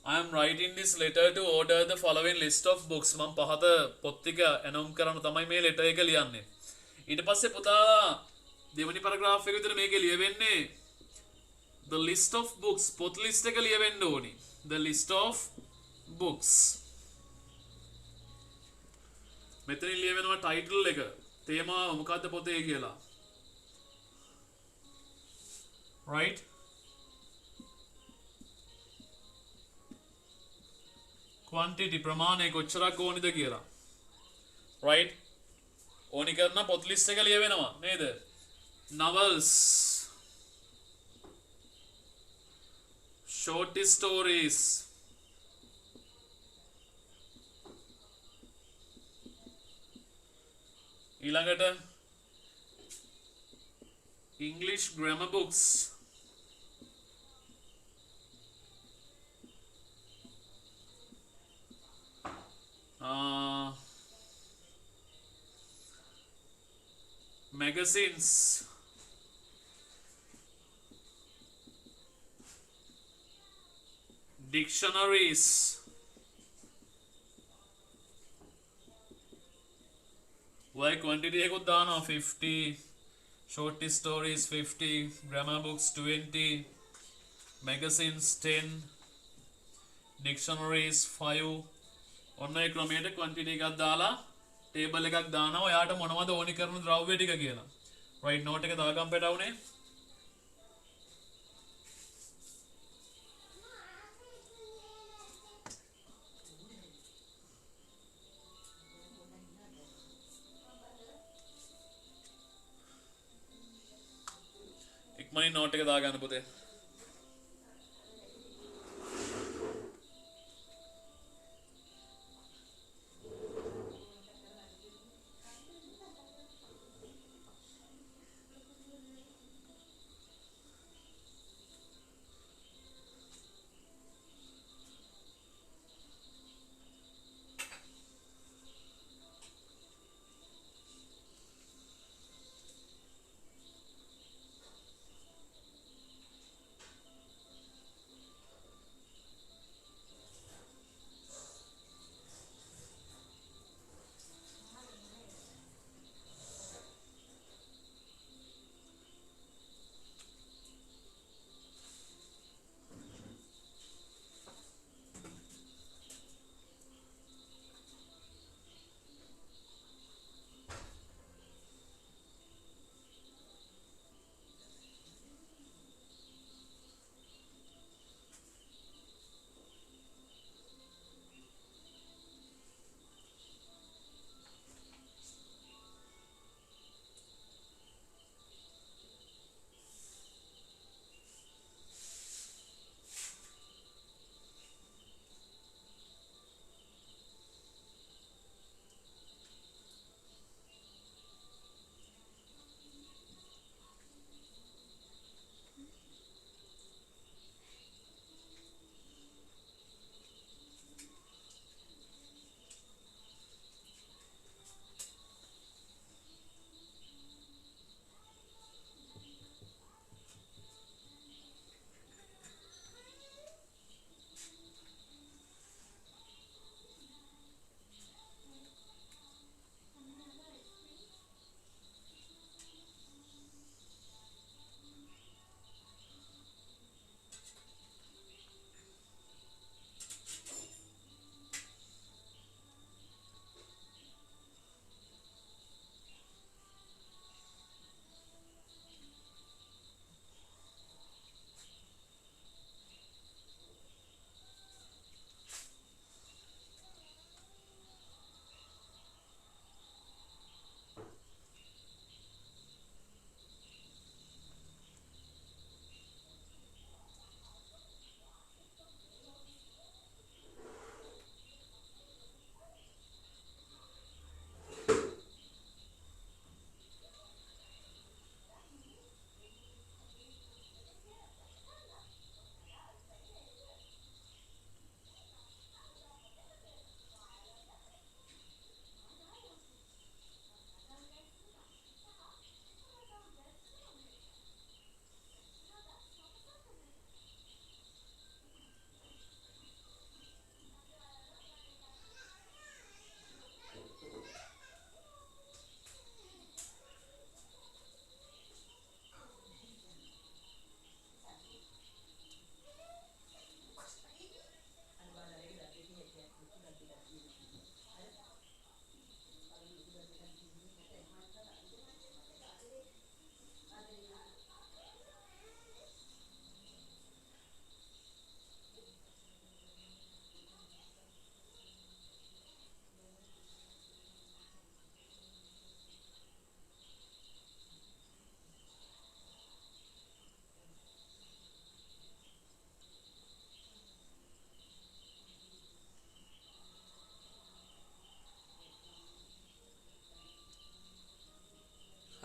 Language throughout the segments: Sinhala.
I am writing this letter to order the following list of books. මම පහත පොත් ටික ඇනවුම් කරන්න තමයි මේ letter එක ලියන්නේ. ඊට පස්සේ පුතාලා දෙවෙනි paragraph එක විතර මේකේ ලියවෙන්නේ the list of books පොත් list එක ලියවෙන්න ඕනි. The list of books. මෙතනින් ලියවෙනවා title එක. තේමාව මොකද්ද පොතේ කියලා. Right? Quantity ප්‍රමාණය කොච්චරක් ඕනිද කියලා. Right? ඕනි කරන පොත් ලිස්ට් එක ලියවෙනවා නේද? Novels, short stories, ඊළඟට English grammar books, magazines, dictionaries, why quantity එකකුත් දානවා 50, short stories 50, grammar books 20, magazines 10, dictionaries 5. ඔන්න ඒ ක්‍රමයට quantity එකක් දාලා table එකක් දානවා ඔයාට මොනවද ඕනි කරන ද්‍රව්‍ය ටික කියලා. right note එක දාගම් පෙටවුනේ. ඉක්මනින් note එක දාගන්න පුතේ.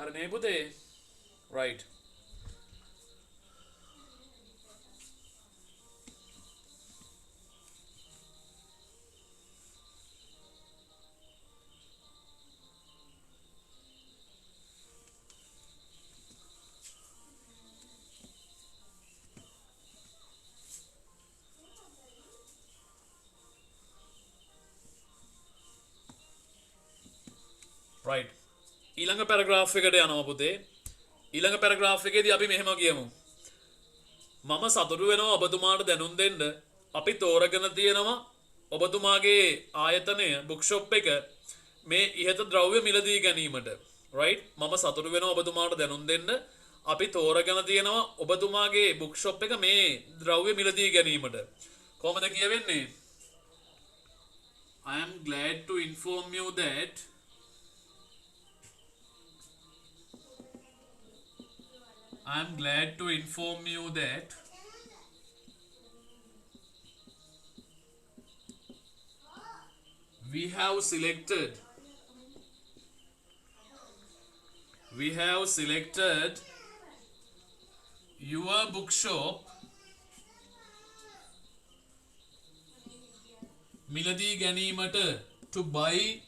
හරි නේ පුතේ right right ඊළඟ පැරග්‍රාෆ් එකට යනවා පුතේ ඊළඟ පැරග්‍රාෆ් එකේදී අපි මෙහෙම කියමු මම සතුටු වෙනවා ඔබතුමාට දැනුම් දෙන්න අපි තෝරගෙන තියෙනවා ඔබතුමාගේ ආයතනය බුක් ෂොප් එක මේ ඉහත ද්‍රව්‍ය මිලදී ගැනීමට right මම සතුටු වෙනවා ඔබතුමාට දැනුම් දෙන්න අපි තෝරගෙන තියෙනවා ඔබතුමාගේ බුක් ෂොප් එක මේ ද්‍රව්‍ය මිලදී ගැනීමට කොහොමද කියවෙන්නේ I am glad to inform you that I am glad to inform you that we have selected your bookshop මිලදී ගැනීමට to buy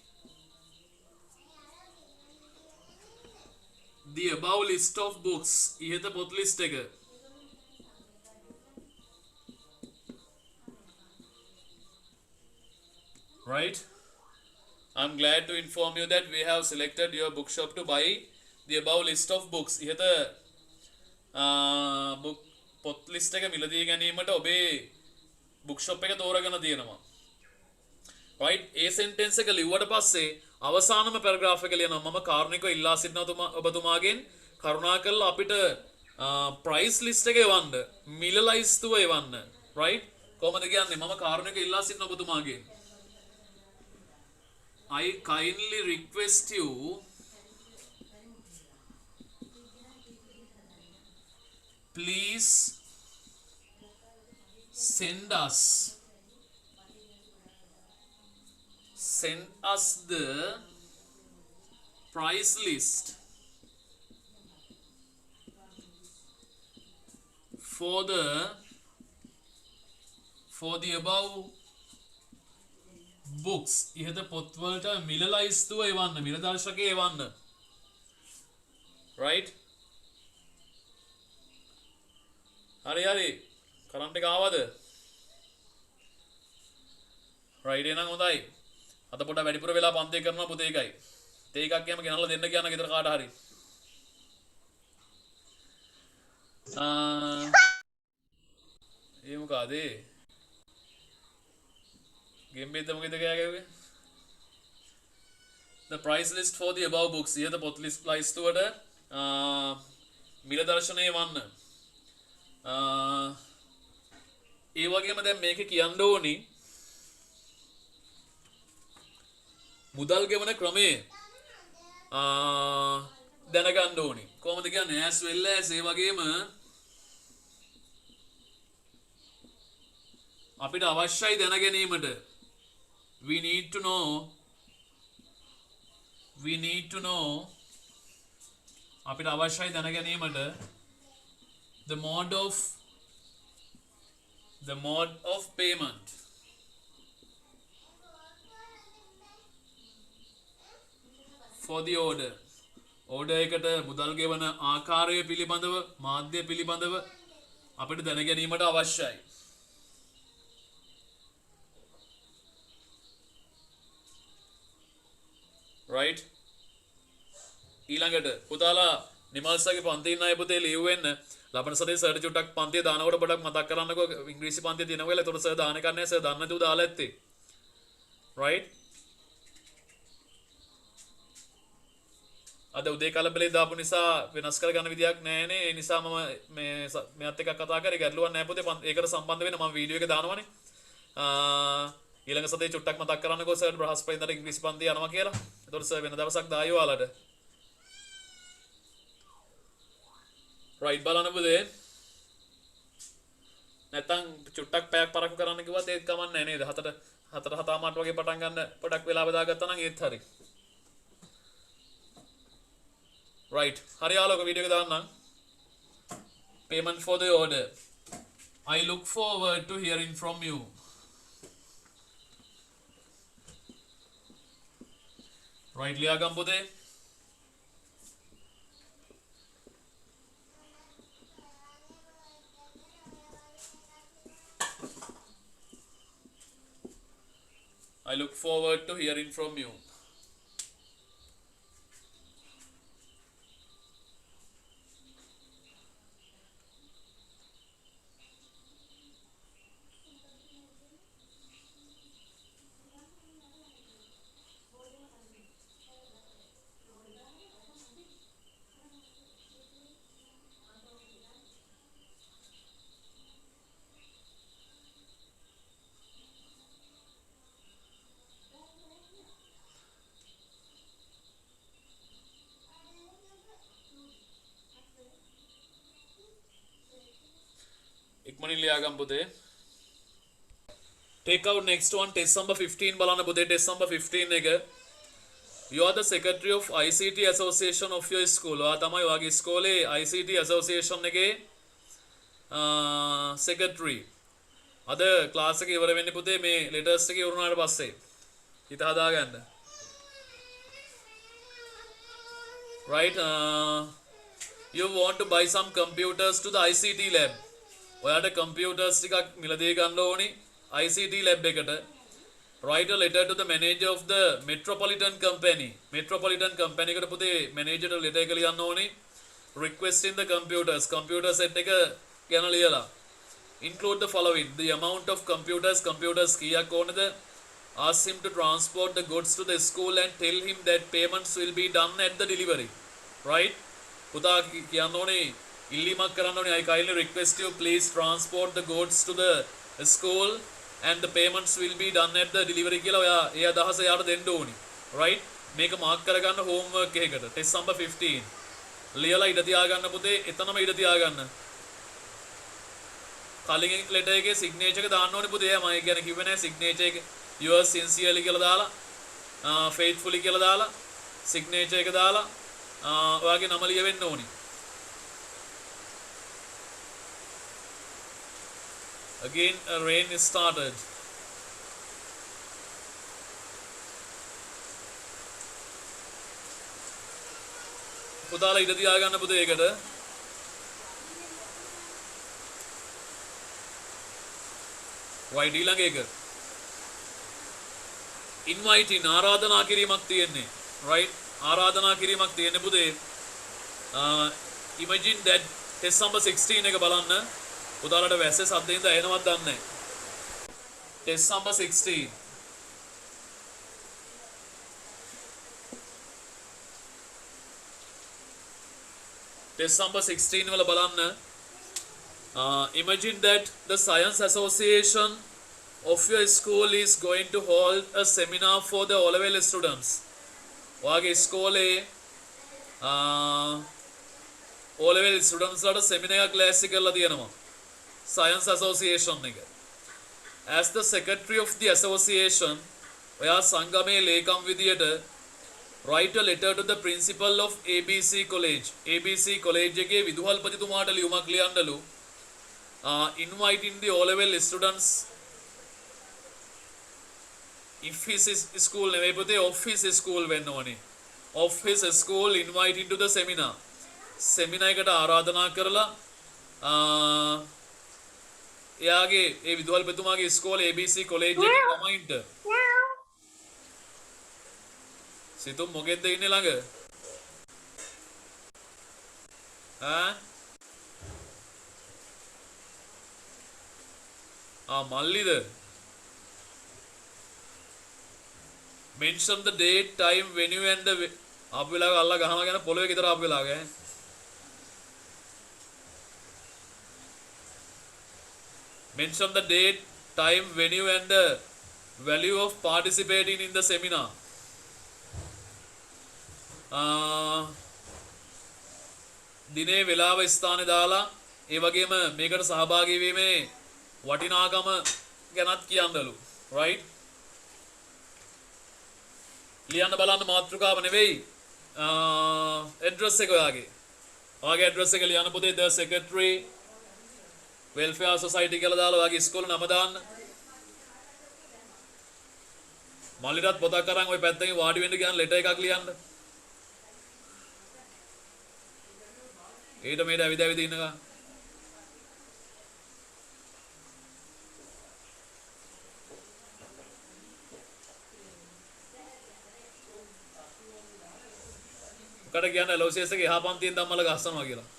the above list of books ඉහත පොත් ලිස්ට් එක right I'm glad to inform you that we have selected your bookshop to buy the above list of books ඉහත book පොත් ලිස්ට් එක මිලදී ගැනීමට ඔබේ bookshop එක තෝරගෙන තියෙනවා right ඒ sentence එක ලිව්වට පස්සේ අවසානම පැරග්‍රාෆ් එක ලියනවා මම කාරුණිකව ඉල්ලා සිටිනවා ඔබතුමාගෙන් කරුණාකරලා අපිට ප්‍රයිස් ලිස්ට් එක එවන්න මිල ලයිස්තුව එවන්න right කොහොමද කියන්නේ මම කාරුණිකව ඉල්ලා සිටිනවා ඔබතුමාගෙන් I kindly request you please send us the price list for the above books ඉහත පොත්වලට මිල ලයිස්තුව එවන්න මිල දර්ශකය එවන්න right හරි කරන්ට් එක ආවද right එහෙනම් හොඳයි අද පොඩ වැඩිපුර වෙලා පන්ති කරනවා පුතේ එකයි තේ එකක් ගියම ගෙනල්ලා දෙන්න කියන ගෙදර කාට හරි ඒ මොකද ගෙම්බෙද්ද මොකද ගෑගුවේ the price list for the above books ඉහත පොත් ලිස්ට් ලයිස්තුවට මිල දර්ශනය වන්න ඒ වගේම දැන් මේක කියන්න ඕනි මුදල් ගෙවන ක්‍රමය දැනගන්න ඕනි කොහොමද කියන්නේ as well as ඒ වගේම අපිට අවශ්‍යයි දැන ගැනීමට we need to know අපිට අවශ්‍යයි දැන ගැනීමට the mode of payment for the order එකට මුදල් ගෙවන ආකාරය පිළිබඳව මාධ්‍ය පිළිබඳව අපිට දැන ගැනීමට අවශ්‍යයි right ඊළඟට පුතාලා නිමල්සගේ පන්තියේ ඉන්න අය පුතේ ලියුවෙන්න ලබන සතියේ සර් චුට්ටක් පන්තිය දානකොට පොඩක් මතක් කරන්නකෝ ඉංග්‍රීසි පන්තිය තියෙනවා කියලා ඒතකොට සර් දාන කන්නේ සර් දන්නේ නැතුව දාලා ඇත්තේ right අද උදේ කලබලේ දාපු නිසා වෙනස් කරගන්න විදියක් නැහැනේ ඒ නිසා මම මෙයත් එක්ක කතා කරේ ගැටලුවක් නැහැ පුතේ ඒකට සම්බන්ධ වෙන්න මම වීඩියෝ එක දානවනේ ඊළඟ සතියේ චුට්ටක් මතක් කරන්නකෝ සර් බ්‍රහස්පතින්දට ඉංග්‍රීසි පන්තිය යනවා කියලා ඒතකොට සර් වෙන දවසක් දායි ඔයාලට right බලන්න පුතේ නැත්තම් චුට්ටක් පැයක් පරක්කු කරන්න කිව්වත් ඒත් කමක් නැහැ නේද හතර හතාමාට වගේ පටන් ගන්න පොඩක් වෙලා බදාගත්තා නම් ඒත් හරි right හරි යාළුවෝ වීඩියෝ එක දාන්නම් payment for the order I look forward to hearing from you right ලියා ගමු පුතේ I look forward to hearing from you. ඉක්මනින් ලියා ගමු පුතේ take out next one test number 15 බලන්න පුතේ test number 15 එක you are the secretary of ICT association of your school ඔයා තමයි ඔයාගේ ඉස්කෝලේ ICT association එකේ secretary අද ක්ලාස් එක ඉවර වෙන්නේ පුතේ මේ letters එක ඉවරුනාට පස්සේ හිත හදාගන්න right you want to buy some computers to the ICT lab ඔයාට computers ටිකක් මිලදී ගන්න ඕනි ICT lab එකට write a letter to the manager of the metropolitan company එකට පුතේ manager ට letter එක ලියන්න ඕනි requesting the computers computer set එක ගැන ලියලා include the following the amount of computers කීයක් ඕනද ask him to transport the goods to the school and tell him that payments will be done at the delivery right පුතා කියන්න ඕනේ ඉල්ලීමක් කරන්න ඕනේ I kindly request you please transport the goods to the school and the payments will be done at the delivery කියලා ඔයා ඒ අදහස යාට දෙන්න ඕනි right මේක මාක් කරගන්න homework එකකට test number 15 ලියලා ඉඩ තියාගන්න පුතේ එතනම ඉඩ තියාගන්න කලින් letter එකේ signature එක දාන්න ඕනේ පුතේ මම ඒ කියන්නේ කිව්වේ නෑ signature එක yours sincerely කියලා දාලා faithfully කියලා දාලා signature එක දාලා ඔයාගේ නම ලියවෙන්න ඕනි Again, a rain started. පුතාලා ඉඩ තියාගන්න පුතේ ඒකට. right ඊළඟ එක. inviting ආරාධනා කිරීමක් තියෙන්නේ. right ආරාධනා කිරීමක් තියෙන්නේ පුතේ. imagine that test number 16 එක බලන්න. පුතාලට වැස්සේ සද්දෙන්ද එනවත් දන්නේ නැහැ. test number 16. test number 16 වල බලන්න. Imagine that the science association of your school is going to hold a seminar for the O-level students. ඔයාගේ ඉස්කෝලේ O-level students ලට seminar එකක් ලෑස්ති කරලා තියෙනවා. Science Association එක. As the secretary of the association, ඔයා සංගමේ ලේකම් විදියට write a letter to the principal of ABC College. ABC College එකේ විදුහල්පතිතුමාට ලියුමක් ලියන්නලු. Inviting the O-level students if his school නෙවෙයි පුතේ of his school වෙන්න ඕනේ. Of his school inviting to the seminar. seminar එකට ආරාධනා කරලා එයාගේ ඒ විදුහල්පතිතුමාගේ ඉස්කෝලේ ABC කොලේජ් එකේ ළමයින්ට සිතුම් මොකෙද්ද ඉන්නේ ළඟ මල්ලිද mention the date time venue and the ආපු වෙලාව අල්ලා ගහනවා කියන පොළවේ විතර ආපු වෙලාව mention the date time venue and the value of participating in the seminar දිනේ වෙලාව ස්ථානේ දාලා ඒ වගේම මේකට සහභාගී වීමේ වටිනාකම ගැනත් කියන්නලු right ලියන්න බලන්න මාතෘකාව නෙවෙයි ඇඩ්‍රස් එක ඔයාගේ ඇඩ්‍රස් එක ලියන්න පුතේ the secretary welfare society කියලා දාලා ඔයාගේ ඉස්කෝලේ නම දාන්න. මල්ලිටත් පොතක් අරන් ওই පැත්තකින් වාඩි වෙන්න කියන ලෙටර් එකක් ලියන්න. ඊට මේට ඇවිද ඉන්නකම් මොකට කියන්නේ LOCS එකේ එහා පන්තියෙන් ධම්මල ගස්සනවා කියලා.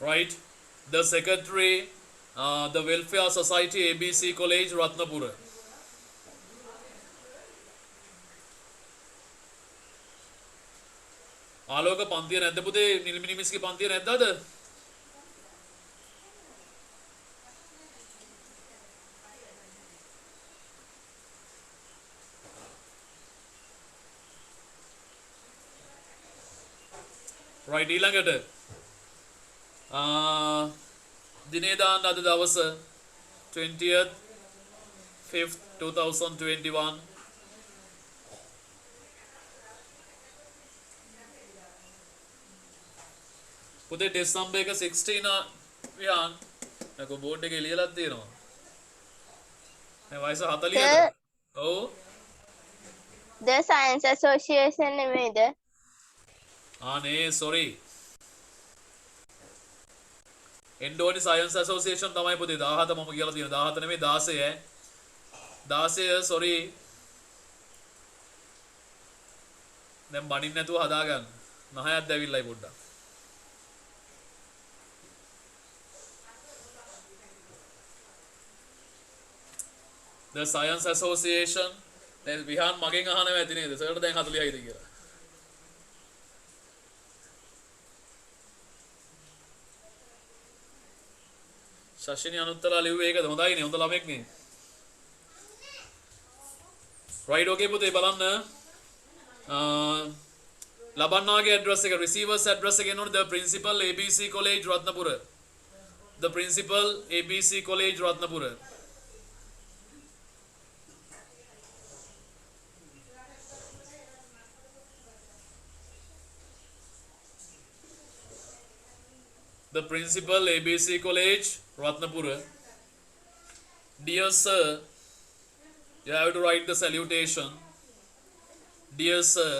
Right, the secretary, the welfare society ABC college Ratnapura. ආලෝක පන්තිය නැද්ද පුතේ? නිල්මිනිමිස්ගේ පන්තිය නැද්ද අද? right, ඊළඟට දිනේ දාන්න අද දවස 20th 5th 2021 පුතේ ටෙස්ට් නම්බර් එක 16 විහාන් නකෝ බෝඩ් එකේ ලියලා තියෙනවා. මේ වයස 40ද? ඔව්. The Science Association නෙමෙයිද? නේ sorry. එන්ඩෝනි සයන්ස් ඇසෝසියේෂන් තමයි පුතේ 17 මම කියලා තියෙනවා 17 නෙමෙයි 16 16 sorry. දැන් බණින්න නැතුව හදාගන්න. නහයක් දැවිල්ලයි පොඩ්ඩක්. The Science Association දැන් විහාන් මගෙන් අහනවා ඇති නේද? සර්ට දැන් 40යිද කියලා. ශෂිනි අනුත්තර ලිව්වේ ඒකද? හොඳයිනේ. හොඳ ළමෙක් නේ. right okay පුතේ බලන්න. ලබන්නාගේ address එක receivers address එක එනකොට the principal ABC college Ratnapura. The principal ABC college Ratnapura. The principal ABC college Ratnapura. Dear sir, you have to write the salutation. Dear sir,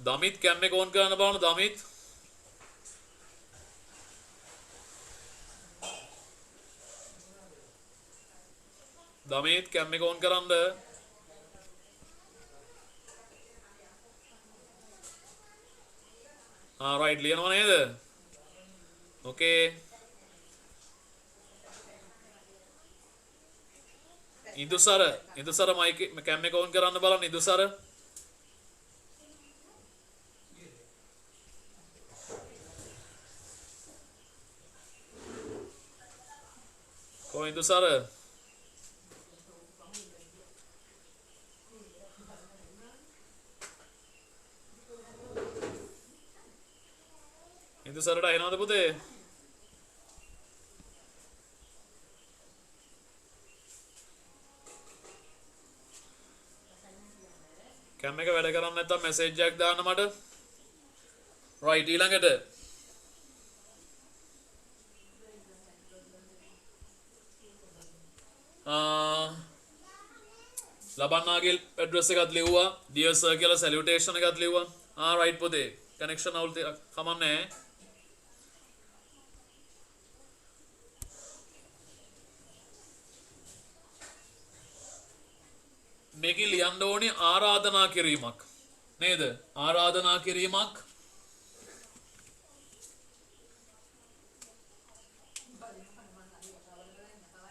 Damith කැම් එක ඕන් කරන්න බලන්න දමිත්. දමිත් කැම් එක ඕන් කරන්න. right ලියනවා නේද? okay. ඉදුසර මයික් කැම් එක ඕන් කරන්න බලන්න ඉදුසර. ඉන්දු සර ඉන්දු සරට එනවද පුතේ? කැම් එක වැඩ කරන්නේ නැත්නම් මැසේජ් එකක් දාන්න මට. right ඊළඟට ලබන්නාගේ ඇඩ්‍රස් එකත් ලිව්වා. dear sir කියලා salutation එකත් ලිව්වා. right පුතේ connection අවුල් කමන්නේ. මේකේ ලියන්න ඕනේ ආරාධනා කිරීමක් නේද? ආරාධනා කිරීමක්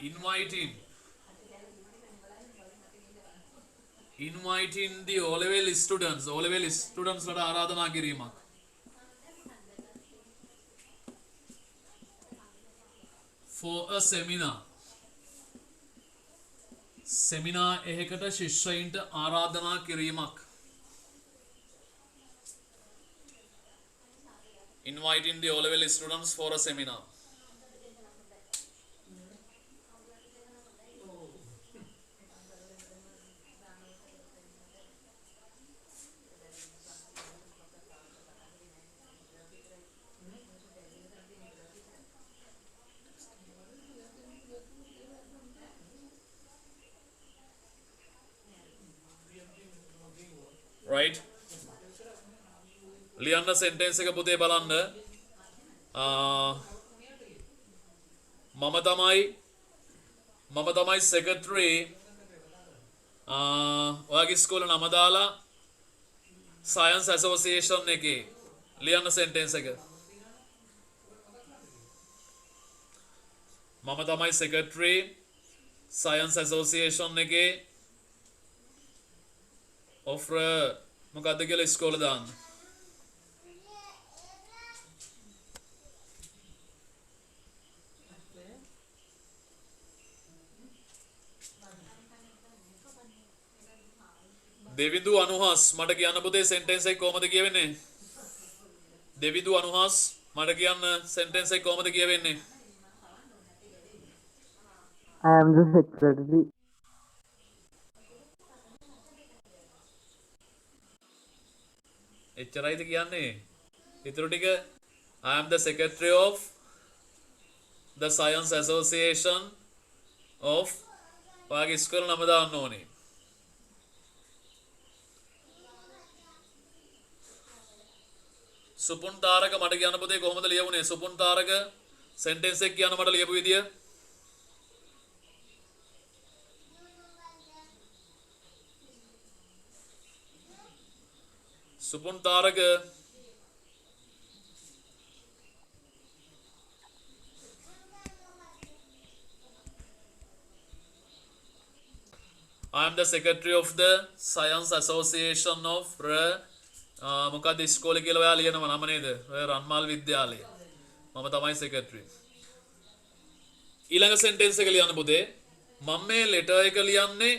inviting inviting the O level students ලට ආරාධනා කිරීමක්. For a seminar. seminar එකකට ශිෂ්‍යයින්ට ආරාධනා කිරීමක්. Inviting the O level students for a seminar. Right? ලියන්න sentence එක පුතේ බලන්න. මම තමයි secretary. ඔයාගේ ඉස්කෝලේ නම දාලා science association එකේ ලියන්න sentence එක. මම තමයි secretary science association එකේ of මොකද්ද කියලා ඉස්කෝලේ දාන්න. දෙවිදු අනුහස් මට කියන්න පුතේ sentence එක කොහමද කියවෙන්නේ? දෙවිදු අනුහස් මට කියන්න sentence එක කොහමද කියවෙන්නේ? I am the secretary. එච්චරයිද කියන්නේ? ඊටු ටික I am the secretary of the science association of ඔයාගේ ඉස්කෝලේ නම දාන්න ඕනේ. සුපුන් තාරක මට කියන්න පුතේ කොහොමද ලියවුනේ? සුපුන් තාරක sentence එක කියන්න මට ලියපු විදිය. සුපුන් තාරක I am the secretary of the science association of මොකක්ද ඉස්කෝලේ කියලා ඔයා ලියනවා නම නේද? ඔය රන්මල් විද්‍යාලය. මම තමයි secretary. ඊළඟ sentence එක ලියන්න පුතේ. මම මේ letter එක ලියන්නේ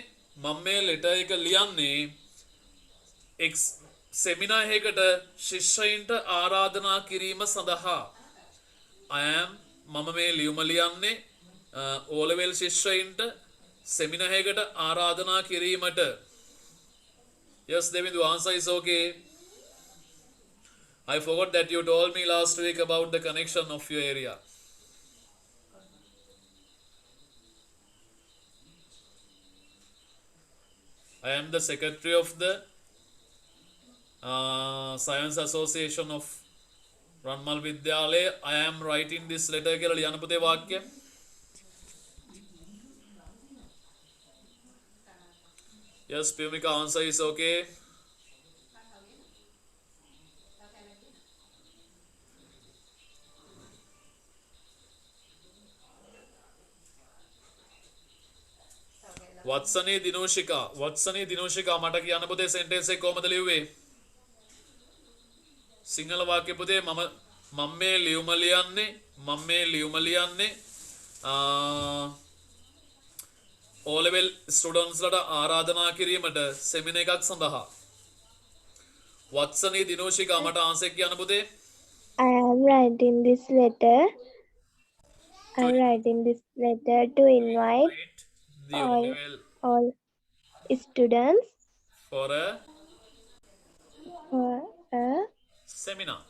seminar එකකට ශිෂ්‍යයින්ට ආරාධනා කිරීම සඳහා. මම මේ ලියුම ලියන්නේ O level ශිෂ්‍යයින්ට seminar එකකට ආරාධනා කිරීමට. Yes, Devindu, answer is okay. I forgot that you told me last week about the connection of your area. I am the secretary of the Science Association of Ranmal Vidyalaya. I am writing this letter කියලා ලියන්න පුතේ වාක්‍ය. Yes, Pumika, answer is okay. වත්සනේ දිනෝෂිකා මට කියන්න පුතේ sentence එක කොහමද ලියුවේ? සිංහල වාක්‍ය පුතේ මම මේ ලියුම ලියන්නේ O level students ලට ආරාධනා කිරීමට seminar එකක් සඳහා. වත්සනේ දිනෝෂිකා මට answer එක කියන්න පුතේ. I am writing this letter to invite The O level all students for a for a seminar.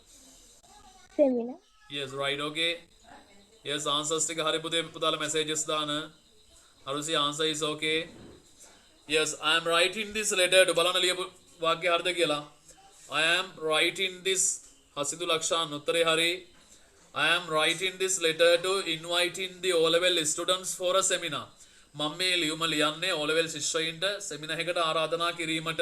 seminar. Yes, right, okay. Yes, answers ටික හරි පුතේ පුතාලා messages දාන. Arusi, answer is okay. Yes, I am writing this letter to බලන්න ලියපු වාක්‍ය හරිද කියලා. I am writing this හසිදු Lakshan උත්තරේ හරි. I am writing this letter to inviting the O level students for a seminar. මම මේ ලියුම ලියන්නේ O level ශිෂ්‍යයින්ට seminar එකකට ආරාධනා කිරීමට.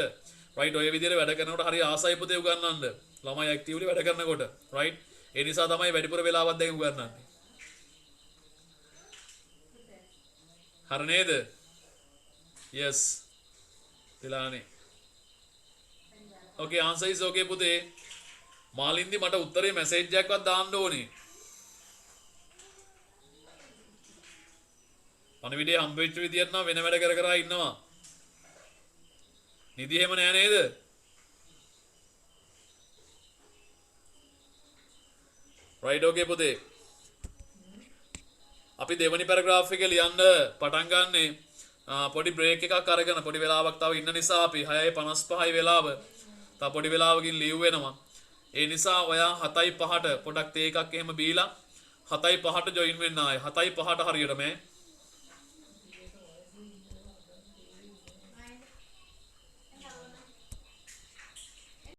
Right, ඔය විදිහට වැඩ කරනකොට හරි ආසයි පුතේ උගන්වන්න. ළමයි actively වැඩ කරනකොට. Right? ඒ නිසා තමයි වැඩිපුර වෙලාවක් දෙක උගන්වන්නේ. හරි නේද? Yes. තිලානේ. Okay, answer is okay පුතේ. මාලින්දි මට උත්තරේ මැසේජ් එකක්වත් දාන්න ඕනේ. පණවිඩේ හම්බෙච්ච විදියට නම් වෙන වැඩ කර කර ඉන්නවා. නිදි එහෙම නෑ නේද? right okay පුතේ. අපි දෙවනි පැරග්‍රාෆ් එක ලියන්න පටන් ගන්නේ පොඩි බ්‍රේක් එකක් අරගෙන පොඩි වෙලාවක් තව ඉන්න නිසා අපි 6:55යි වෙලාව. තව පොඩි වෙලාවකින් ලියු වෙනවා. ඒ නිසා ඔයා 7:05ට පොඩක් තේ එකක් එහෙම බීලා 7:05ට ජොයින් වෙන්න ආයේ 7:05ට හරියට මේ